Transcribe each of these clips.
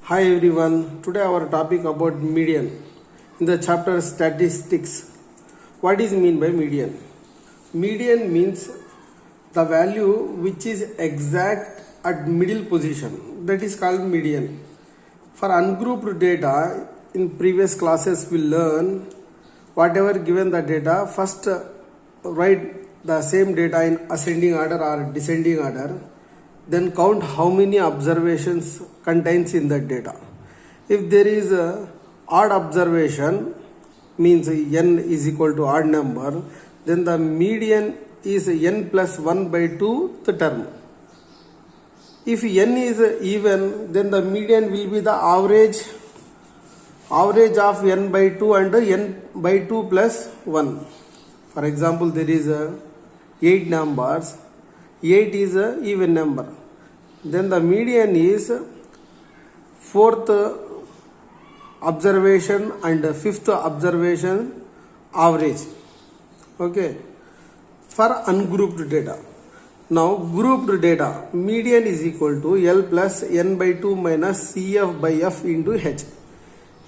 Hi everyone, today our topic about median. In the chapter statistics, what is mean by median? Median means the value which is exact at middle position, that is called median. For ungrouped data, in previous classes we learn whatever given the data, first write the same data in ascending order or descending order, then count how many observations contains in that data. If there is a odd observation, means n is equal to odd number, then the median is n plus 1 by 2 the term. If n is even, then the median will be the average of n by 2 and n by 2 plus 1. For example, there is 8 numbers. 8 is an even number. Then the median is fourth observation and fifth observation average. Okay. For ungrouped data. Now grouped data, median is equal to L plus n by 2 minus CF by F into H.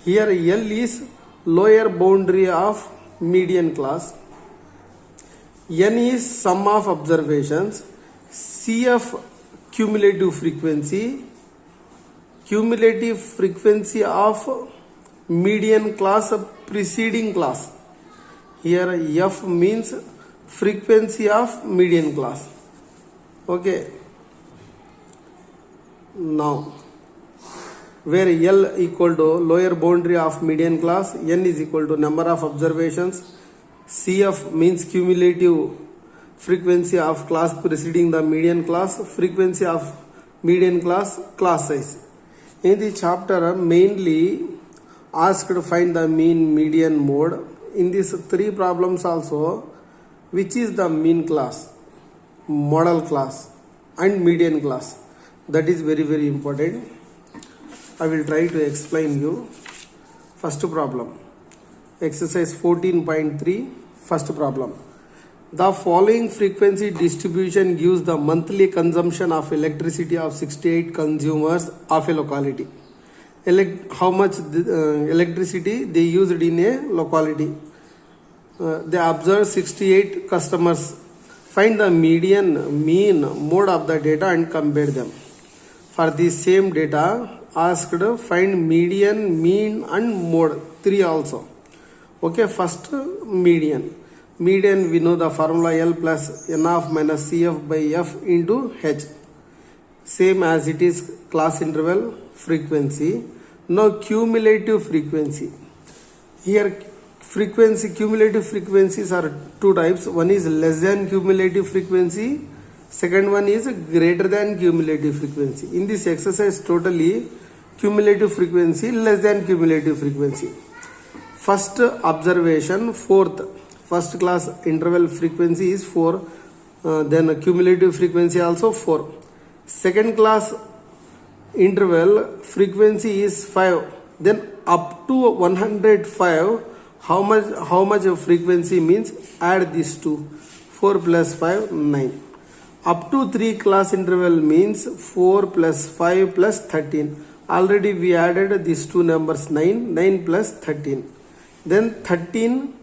Here L is lower boundary of median class. N is sum of observations. CF cumulative frequency of median class preceding class. Here F means frequency of median class. Okay. Now where L equal to lower boundary of median class, N is equal to number of observations, CF means cumulative frequency of class preceding the median class, frequency of median class size. In the chapter mainly asked to find the mean, median, mode. In these three problems also, which is the mean class, model class and median class, that is very very important. I will try to explain you. First problem, exercise 14.3, first problem. The following frequency distribution gives the monthly consumption of electricity of 68 consumers of a locality. How much electricity they used in a locality. They observed 68 customers. Find the median, mean, mode of the data and compare them. For the same data, asked find median, mean and mode, 3 also. Okay, first median. Median, we know the formula L plus n of minus CF by F into H. Same as it is class interval frequency. Now cumulative frequency. Here cumulative frequencies are two types. One is less than cumulative frequency. Second one is greater than cumulative frequency. In this exercise totally cumulative frequency, less than cumulative frequency. First observation, first class interval frequency is 4, then cumulative frequency also 4. Second class interval frequency is 5, then up to 105, how much of frequency means add these two, 4 plus 5, 9. Up to 3 class interval means 4 plus 5 plus 13. Already we added these two numbers, 9 plus 13. Then 13,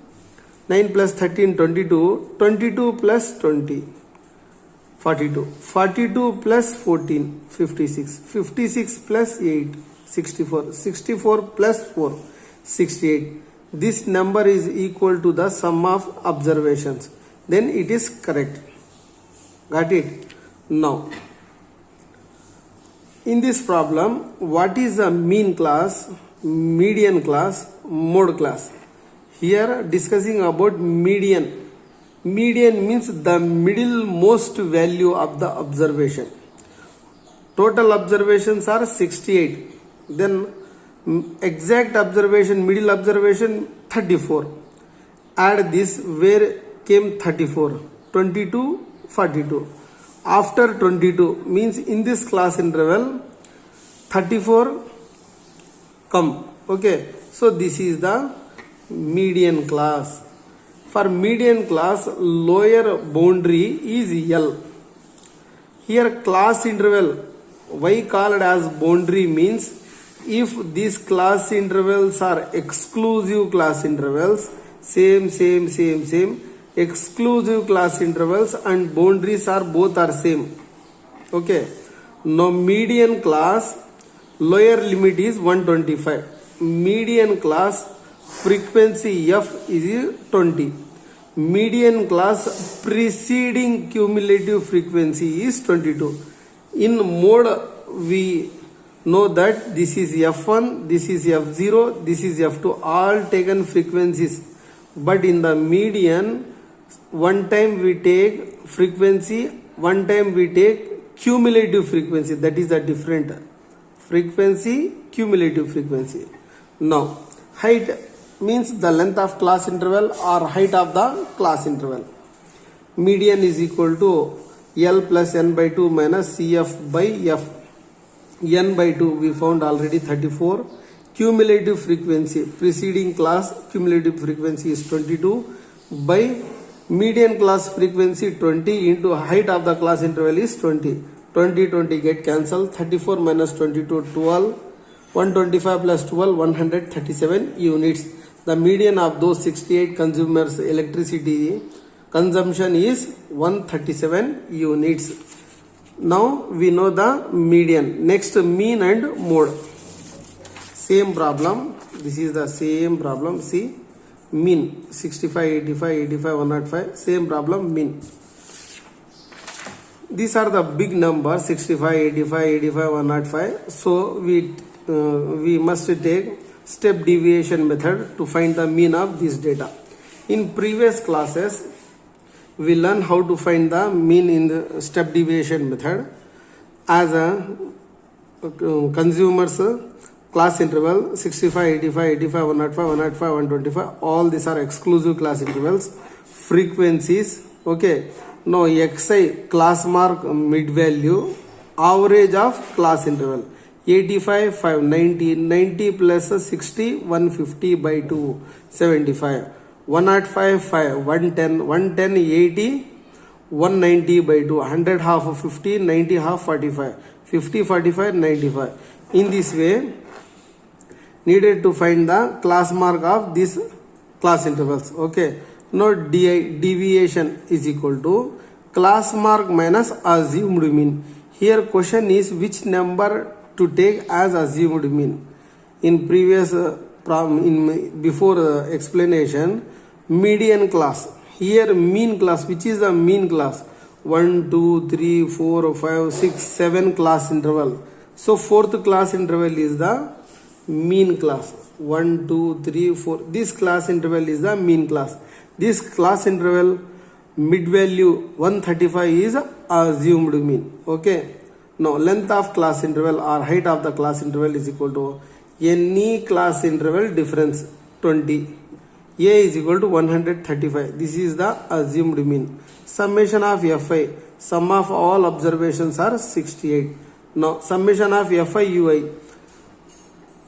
9 plus 13, 22, 22 plus 20, 42, 42 plus 14, 56, 56 plus 8, 64, 64 plus 4, 68. This number is equal to the sum of observations. Then it is correct. Got it? Now, in this problem, what is the mean class, median class, mode class? Here discussing about median. Median means the middle most value of the observation. Total observations are 68. Then exact observation, middle observation 34. Add this, where came 34? 22, 42. After 22 means in this class interval 34 come. Okay. So this is the median class. For median class, lower boundary is L. Here class interval, why called as boundary means if these class intervals are exclusive class intervals, same, exclusive class intervals and boundaries are both are same. Okay. Now median class lower limit is 125. Median class frequency f is 20. Median class preceding cumulative frequency is 22. In mode we know that this is f1, this is f0, this is f2, all taken frequencies. But in the median, one time we take frequency, one time we take cumulative frequency. That is the different frequency, cumulative frequency. Now height means the length of class interval or height of the class interval. Median is equal to L plus n by 2 minus CF by F. N by 2 we found already 34. Cumulative frequency, preceding class cumulative frequency is 22 by median class frequency 20 into height of the class interval is 20. 20 get cancelled. 34 minus 22 12. 125 plus 12 137 units. The median of those 68 consumers electricity consumption is 137 units. Now we know the median. Next, mean and mode. Same problem. This is the same problem. See, mean 65, 85, 85, 105. Same problem, mean. These are the big numbers 65, 85, 85, 105. So we must take step deviation method to find the mean of this data. In previous classes, we learn how to find the mean in the step deviation method. As a consumers class interval 65, 85, 85, 105, 105, 125, all these are exclusive class intervals. Frequencies, okay. Now xi class mark mid value, average of class interval 85, 5, 90, 90 plus 60, 150 by 2, 75. 105, 5, 110, 110, 80, 190 by 2, 100 half of 50, 90 half 45, 50, 45, 95. In this way, needed to find the class mark of these class intervals. Okay. Now deviation is equal to class mark minus assumed mean. Here question is which number to take as assumed mean. In previous before explanation, median class. Here mean class. Which is the mean class? 1, 2, 3, 4, 5, 6, 7 class interval. So fourth class interval is the mean class. 1, 2, 3, 4. This class interval is the mean class. This class interval mid value 135 is assumed mean. Okay. Now length of class interval or height of the class interval is equal to any class interval difference 20. A is equal to 135. This is the assumed mean. Summation of Fi. Sum of all observations are 68. Now summation of Fi Ui.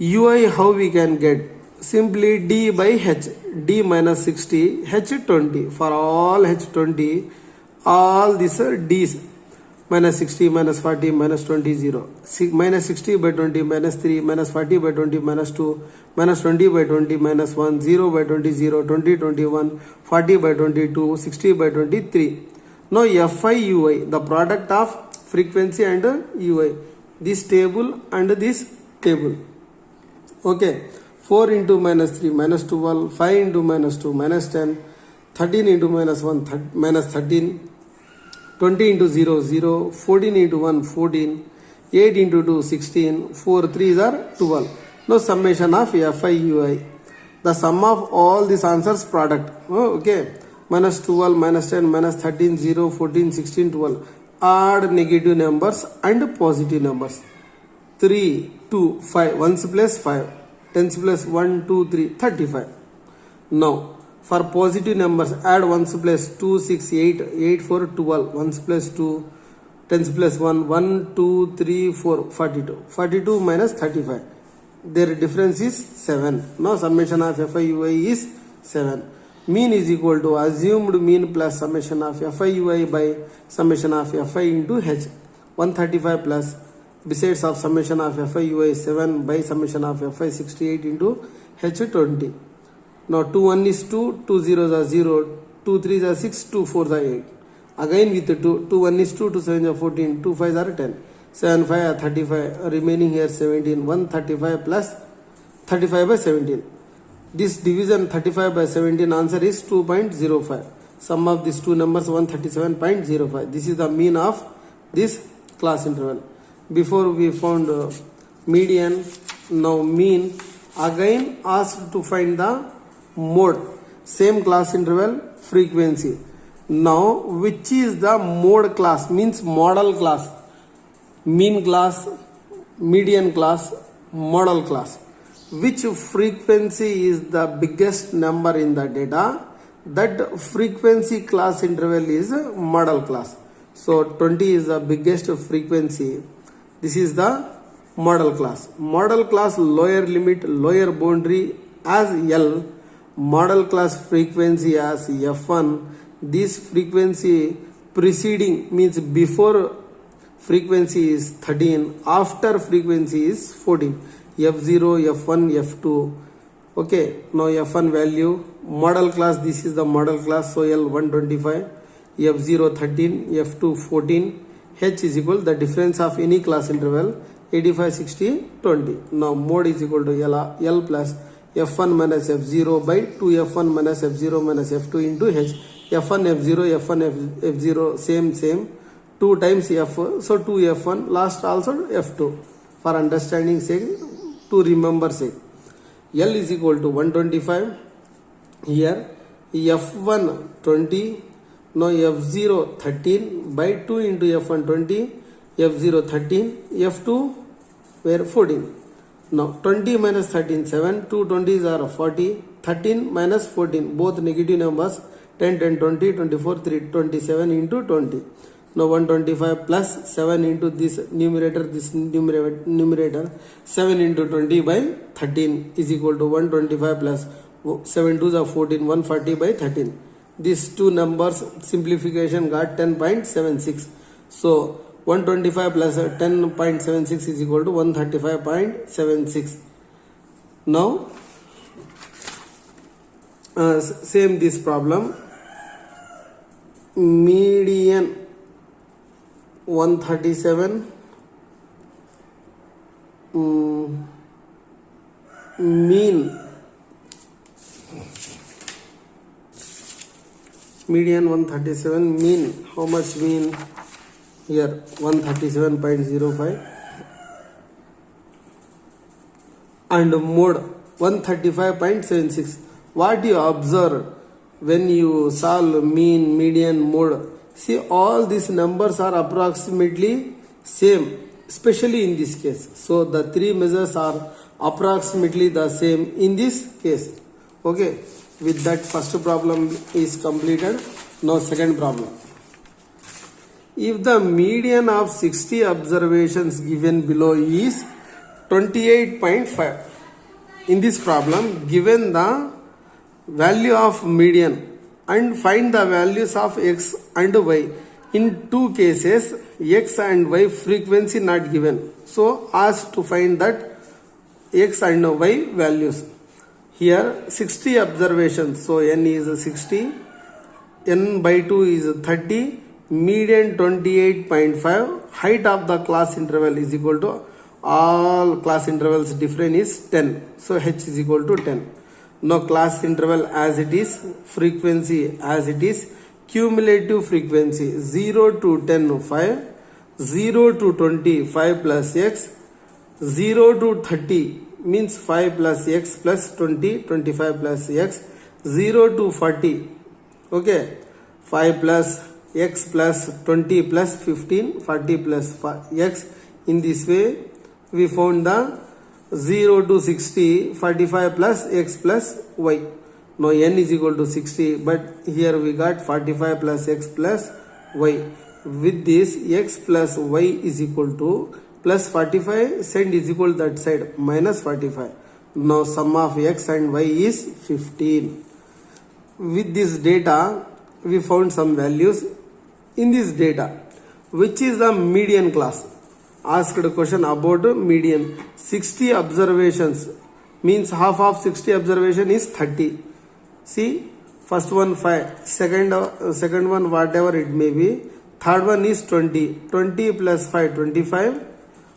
Ui how we can get? Simply D by H. D minus 60, H 20. For all H 20, all these are D's. Minus 60, minus 40, minus 20, 0. Minus 60 by 20, minus 3, minus 40 by 20, minus 2, minus 20 by 20, minus 1, 0 by 20, 0, 20, 21, 40 by 22, 60 by 23. Now Fi Ui, the product of frequency and Ui. This table and this table. Okay. 4 into minus 3, minus 12, 5 into minus 2, minus 10, 13 into minus 1, minus 13, 20 into 0, 0, 14 into 1, 14, 8 into 2, 16, 4 3s are 12. Now summation of Fi Ui. The sum of all these answers product. Oh, okay. Minus 12, minus 10, minus 13, 0, 14, 16, 12. Add negative numbers and positive numbers. 3, 2, 5. 1's plus 5. 10's plus 1, 2, 3, 35. Now, for positive numbers, add 1's plus 2, 6, 8, 8, 4, 12. 1's plus 2, 10's plus 1, 1, 2, 3, 4, 42. 42 minus 35. Their difference is 7. Now, summation of Fi Ui is 7. Mean is equal to assumed mean plus summation of Fi Ui by summation of Fi into H. 135 plus besides of summation of fi ui 7 by summation of fi 68 into h 20. Now 2 1 is 2, 2 zeros are 0, 2 3s are 6, 2 4s are 8. Again with the 2, 2 1 is 2, 2 7 are 14, 2 5s are 10, 7 5 are 35, remaining here 17, 135 plus 35 by 17. This division 35 by 17 answer is 2.05. Sum of these two numbers 137.05. This is the mean of this class interval. Before we found median, now mean. Again asked to find the mode. Same class interval, frequency. Now which is the mode class, means model class. Mean class, median class, model class. Which frequency is the biggest number in the data? That frequency class interval is model class. So 20 is the biggest frequency. This is the model class. Model class lower limit, lower boundary as L. Model class frequency as F1. This frequency preceding means before frequency is 13, after frequency is 14. F0, F1, F2. Okay, now F1 value, model class, this is the model class, so L 125, F0 13, F2 14, H is equal the difference of any class interval 85, 60, 20. Now mode is equal to L plus F1 minus F0 by 2F1 minus F0 minus F2 into H. F1 F0, F1 F0 same 2 times F, so 2F1, last also F2 for understanding sake, to remember sake. L is equal to 125 here, F1 20, now F0 13 by 2 into F1 20, F0 13, F2 where 14. Now 20 minus 13 7, 2 20s are 40, 13 minus 14 both negative numbers, 10 10 20 24 3 27 into 20. Now 125 plus 7 into this numerator 7 into 20 by 13 is equal to 125 plus 7 2s are 14, 140 by 13. These two numbers simplification got 10.76. So 125 plus 10.76 is equal to 135.76. Now same this problem, median 137, mean median 137, mean how much mean here 137.05 and mode 135.76. What you observe when you solve mean, median, mode? See, all these numbers are approximately same, especially in this case. So the three measures are approximately the same in this case. Okay, with that first problem is completed. Now second problem. If the median of 60 observations given below is 28.5, in this problem given the value of median and find the values of x and y. In two cases x and y frequency not given, so asked to find that x and y values. Here 60 observations, so n is 60, n by 2 is 30, median 28.5, height of the class interval is equal to all class intervals different is 10, so h is equal to 10. Now class interval as it is, frequency as it is, cumulative frequency 0 to 10 5, 0 to 20 5 plus x, 0 to 30 means 5 plus x plus 20 25 plus x, 0 to 40 okay 5 plus x plus 20 plus 15 40 plus x. In this way we found the 0 to 60 45 plus x plus y. Now n is equal to 60, but here we got 45 plus x plus y. With this x plus y is equal to plus 45, send is equal to that side minus 45. Now sum of x and y is 15. With this data we found some values. In this data, which is the median class? asked a question about median. 60 observations means half of 60 observation is 30. See, first one 5, second one whatever it may be, third one is 20. 20 plus 5 25,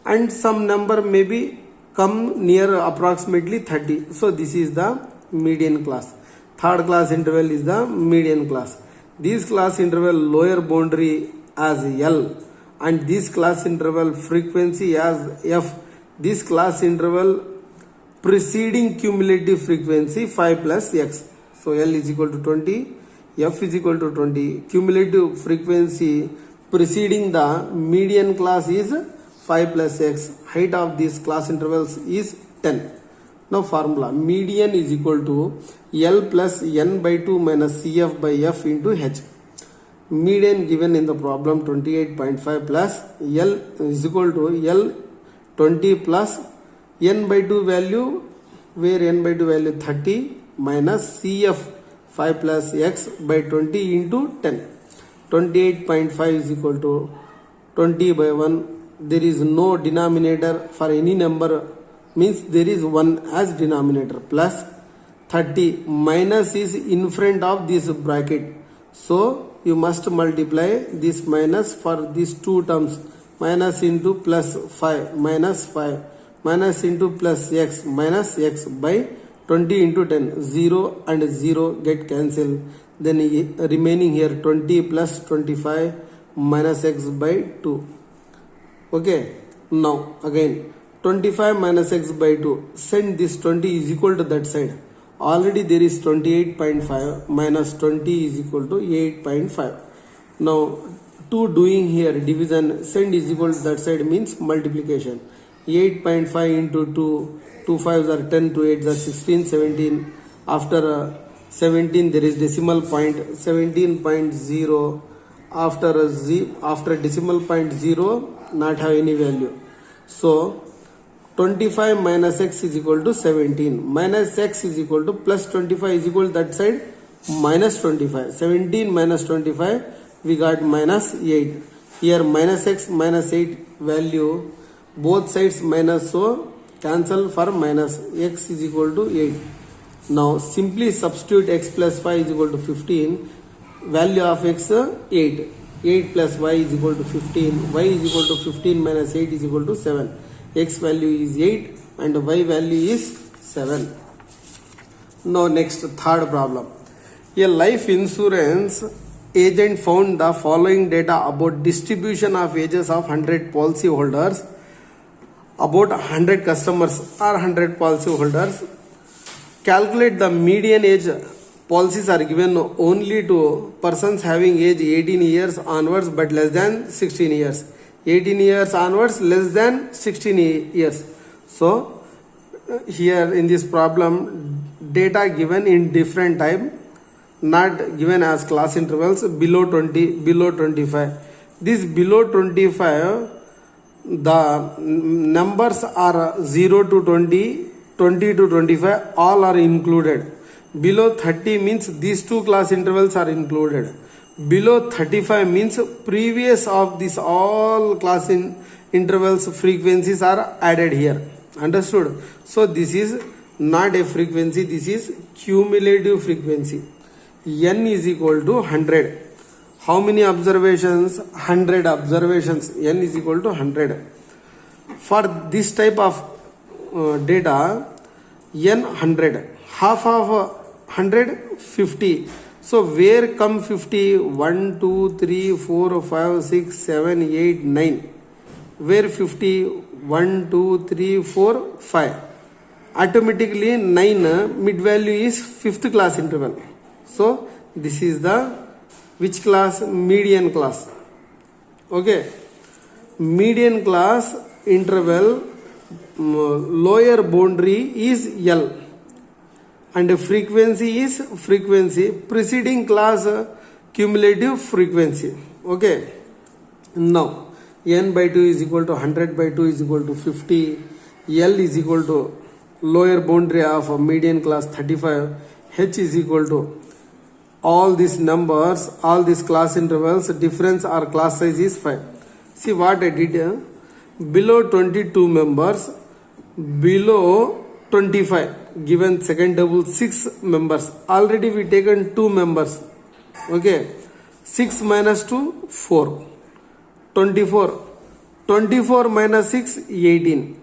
and some number may be come near approximately 30. So this is the median class. Third class interval is the median class. This class interval lower boundary as L and this class interval frequency as F. This class interval preceding cumulative frequency 5 plus X. So L is equal to 20, F is equal to 20. Cumulative frequency preceding the median class is 5 plus X. Height of these class intervals is 10. Now formula, median is equal to L plus N by 2 minus CF by F into H. Median given in the problem 28.5 plus L is equal to L 20 plus N by 2 value, where N by 2 value 30 minus CF 5 plus X by 20 into 10. 28.5 is equal to 20 by 1. There is no denominator for any number, means there is 1 as denominator, plus 30 minus is in front of this bracket. So you must multiply this minus for these two terms. Minus into plus 5 minus 5 minus into plus X minus X by 20 into 10. 0 and 0 get cancelled. Then remaining here 20 plus 25 minus X by 2. Okay. Now again 25 minus X by 2. Send this 20 is equal to that side. Already there is 28.5 minus 20 is equal to 8.5. Now 2 doing here division, send is equal to that side means multiplication. 8.5 into 2, 2 5s are 10, 2 8s are 16, 17. After 17 there is decimal point, 17.0. After decimal point 0 not have any value. So 25 minus X is equal to 17. Minus X is equal to plus 25 is equal to that side minus 25. 17 minus 25 we got minus 8. Here minus X minus 8 value, both sides minus, so cancel for minus. X is equal to 8. Now simply substitute X plus 5 is equal to 15. Value of X 8. 8 plus Y is equal to 15. Y is equal to 15 minus 8 is equal to 7. X value is 8 and Y value is 7. Now next, third problem. A life insurance agent found the following data about distribution of ages of 100 policy holders. About 100 customers or 100 policy holders. Calculate the median age. Policies are given only to persons having age 18 years onwards but less than 16 years. 18 years onwards, less than 16 years. So here in this problem, data given in different time, not given as class intervals below 20, below 25. This below 25, the numbers are 0 to 20, 20 to 25, all are included. Below 30 means these two class intervals are included. Below 35 means previous of this all class intervals frequencies are added here. Understood? So this is not a frequency, this is cumulative frequency. N is equal to 100. How many observations? 100 observations. N is equal to 100. For this type of data, N 100. Half of 100, 50. So where come 50? 1, 2, 3, 4, 5, 6, 7, 8, 9. Where 50? 1, 2, 3, 4, 5. Automatically 9 mid value is fifth class interval. So this is the which class? Median class. Okay. Median class interval lower boundary is L. And frequency is frequency preceding class cumulative frequency. Okay. Now N by 2 is equal to 100 by 2 is equal to 50. L is equal to lower boundary of median class 35. H is equal to all these numbers, all these class intervals, difference or class size is 5. See what I did here. below 22 members, below 25, given second table 6 members. Already we taken 2 members. Okay, 6 minus 2, 4. 24. 24 minus 6, 18.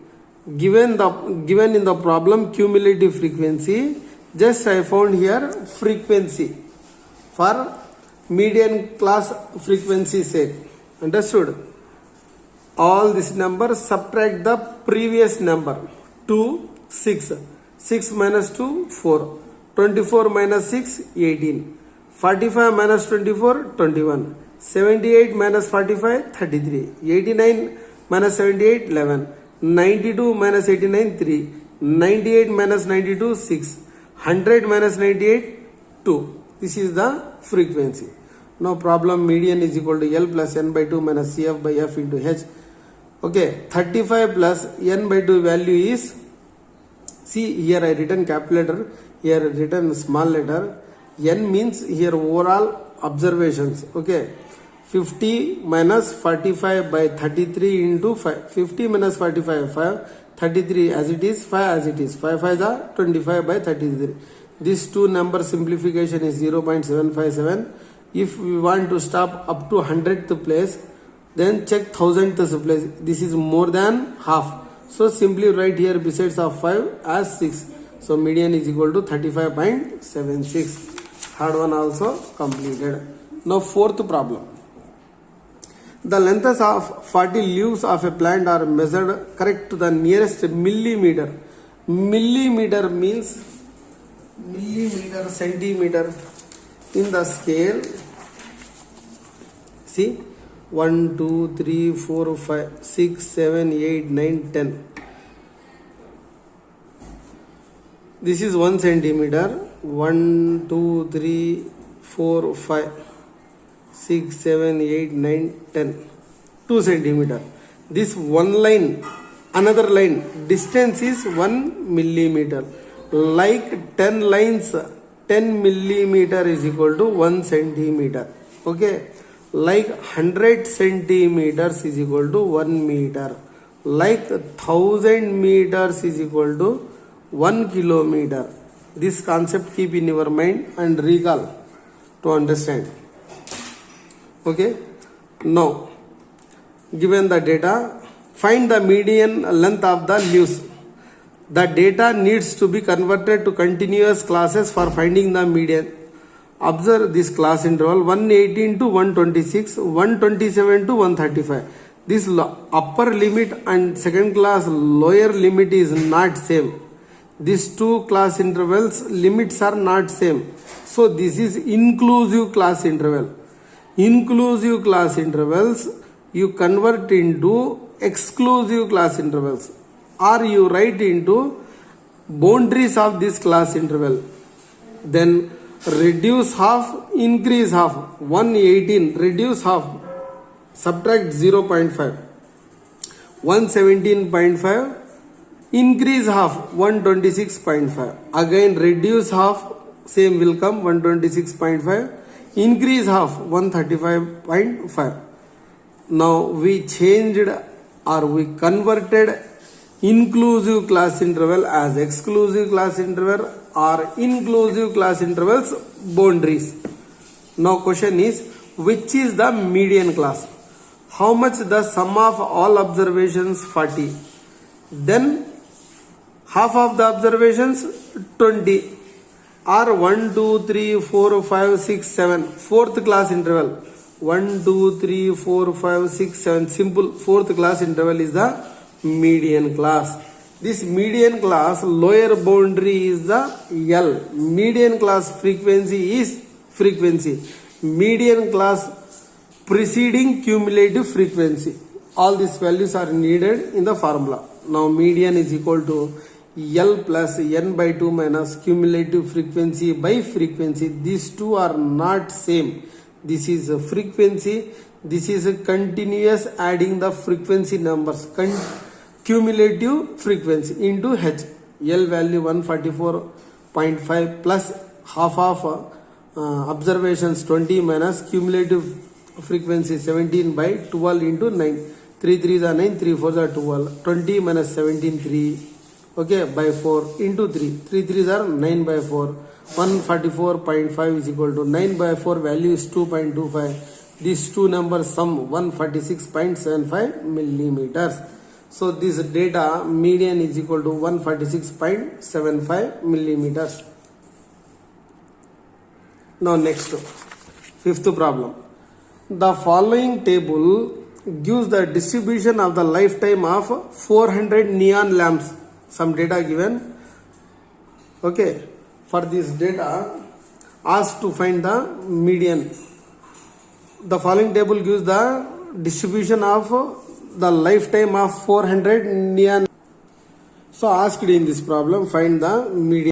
Given in the problem cumulative frequency, just I found here frequency for median class frequency sake. Understood? All this number subtract the previous number. 2, 6. 6 minus 2, 4. 24 minus 6, 18. 45 minus 24, 21. 78 minus 45, 33. 89 minus 78, 11. 92 minus 89, 3. 98 minus 92, 6. 100 minus 98, 2. This is the frequency. Now problem median is equal to L plus N by 2 minus CF by F into H. Okay, 35 plus N by 2 value is, see here I written capital letter, here written small letter. N means here overall observations. Okay, 50 minus 45 by 33 into 5. 50 minus 45, 5. 33 as it is, 5 as it is. 5 5 is 25 by 33. This two number simplification is 0.757. If we want to stop up to 100th place, then check 1000th place. This is more than half. So simply write here besides of 5 as 6. So median is equal to 35.76. Third one also completed. Now fourth problem. The lengths of 40 leaves of a plant are measured correct to the nearest millimeter. Millimeter means millimeter, centimeter in the scale. See, 1, 2, 3, 4, 5, 6, 7, 8, 9, 10. This is 1 centimeter. 1, 2, 3, 4, 5, 6, 7, 8, 9, 10. 2 centimeter. This one line, another line, distance is 1 millimeter. Like 10 lines, 10 millimeter is equal to 1 centimeter. Okay. Like 100 centimeters is equal to 1 meter. Like 1000 meters is equal to 1 kilometer. This concept keep in your mind and recall to understand. Okay. Now, given the data, find the median length of the leaves. The data needs to be converted to continuous classes for finding the median. Observe this class interval 118 to 126, 127 to 135. This upper limit and second class lower limit is not same. These two class intervals limits are not same. So this is inclusive class interval. Inclusive class intervals you convert into exclusive class intervals, or you write into boundaries of this class interval. Then reduce half, increase half. 118 reduce half, subtract 0.5. 117.5 increase half, 126.5. Again reduce half, same will come 126.5. Increase half, 135.5. Now we changed or we converted inclusive class interval as exclusive class interval or inclusive class intervals boundaries. Now question is, which is the median class? How much the sum of all observations? 40. Then half of the observations 20, or 1, 2, 3, 4, 5, 6, 7. Fourth class interval 1, 2, 3, 4, 5, 6, 7. Simple fourth class interval is the median class. This median class lower boundary is the L. Median class frequency is frequency. Median class preceding cumulative frequency. All these values are needed in the formula. Now median is equal to L plus N by 2 minus cumulative frequency by frequency. These two are not same. This is a frequency. This is a continuous adding the frequency numbers. Cumulative frequency into H. L value 144.5 plus half of observations 20 minus cumulative frequency 17 by 12 into 9. 3 3s are 9, 3 4s are 12. 20 minus 17, 3. Okay, by 4 into 3. 3 3s are 9 by 4. 144.5 is equal to 9 by 4 value is 2.25. These two numbers sum 146.75 millimeters. So this data median is equal to 146.75 millimeters. Now next, fifth problem. The following table gives the distribution of the lifetime of 400 neon lamps. Some data given. Okay, for this data, ask to find the median. The following table gives the distribution of the lifetime of 400 neon. So asked in this problem, find the median.